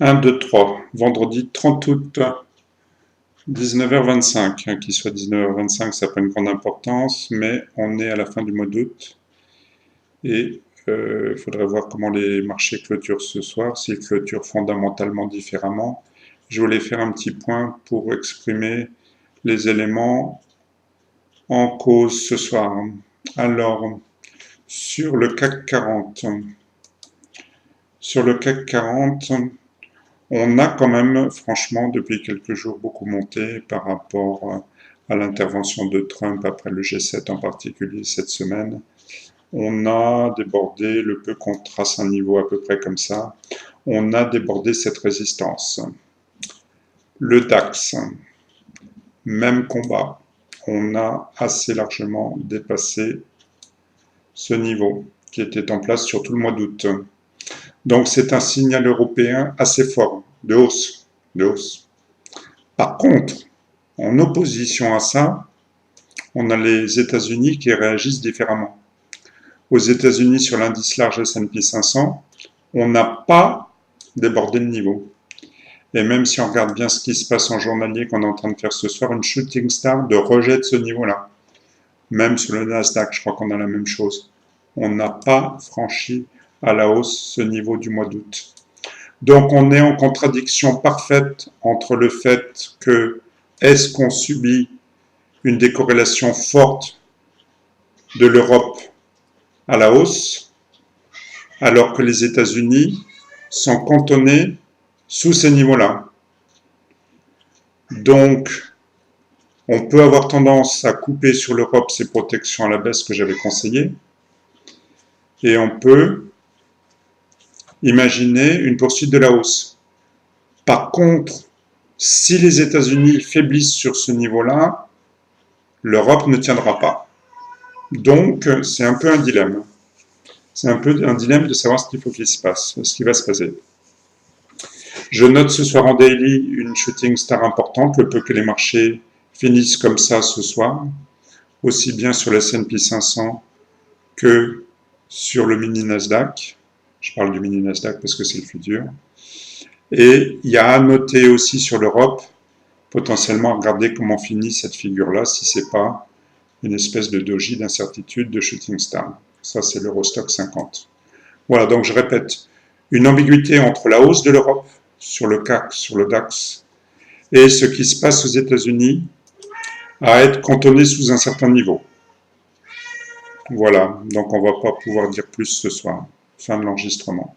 1, 2, 3. Vendredi 30 août, 19h25. Qu'il soit 19h25, ça n'a pas une grande importance, mais on est à la fin du mois d'août. Et il faudrait voir comment les marchés clôturent ce soir, s'ils clôturent fondamentalement différemment. Je voulais faire un petit point pour exprimer les éléments en cause ce soir. Alors, sur le CAC 40, on a quand même, franchement, depuis quelques jours, beaucoup monté par rapport à l'intervention de Trump après le G7 en particulier cette semaine. On a débordé, le peu qu'on trace un niveau à peu près comme ça, on a débordé cette résistance. Le DAX, même combat. On a assez largement dépassé ce niveau qui était en place sur tout le mois d'août. Donc c'est un signal européen assez fort de hausse. Par contre, en opposition à ça, on a les États-Unis qui réagissent différemment. Aux États-Unis, sur l'indice large S&P 500, on n'a pas débordé le niveau. Et même si on regarde bien ce qui se passe en journalier qu'on est en train de faire ce soir, une shooting star de rejet de ce niveau-là. Même sur le Nasdaq, je crois qu'on a la même chose. On n'a pas franchi à la hausse ce niveau du mois d'août. Donc on est en contradiction parfaite entre le fait que est-ce qu'on subit une décorrélation forte de l'Europe à la hausse, alors que les États-Unis sont cantonnés sous ces niveaux-là. Donc, on peut avoir tendance à couper sur l'Europe ces protections à la baisse que j'avais conseillées, et on peut imaginer une poursuite de la hausse. Par contre, si les États-Unis faiblissent sur ce niveau-là, l'Europe ne tiendra pas. Donc, c'est un peu un dilemme. C'est un peu un dilemme de savoir ce qu'il faut qu'il se passe, ce qui va se passer. Je note ce soir en daily une shooting star importante, le peu que les marchés finissent comme ça ce soir, aussi bien sur le S&P 500 que sur le mini Nasdaq. Je parle du mini Nasdaq parce que c'est le futur. Et il y a à noter aussi sur l'Europe, potentiellement regarder comment finit cette figure-là, si c'est pas une espèce de doji d'incertitude de shooting star. Ça, c'est l'Eurostock 50. Voilà, donc je répète, une ambiguïté entre la hausse de l'Europe sur le CAC, sur le DAX, et ce qui se passe aux États-Unis à être cantonné sous un certain niveau. Voilà, donc on ne va pas pouvoir dire plus ce soir. Fin de l'enregistrement.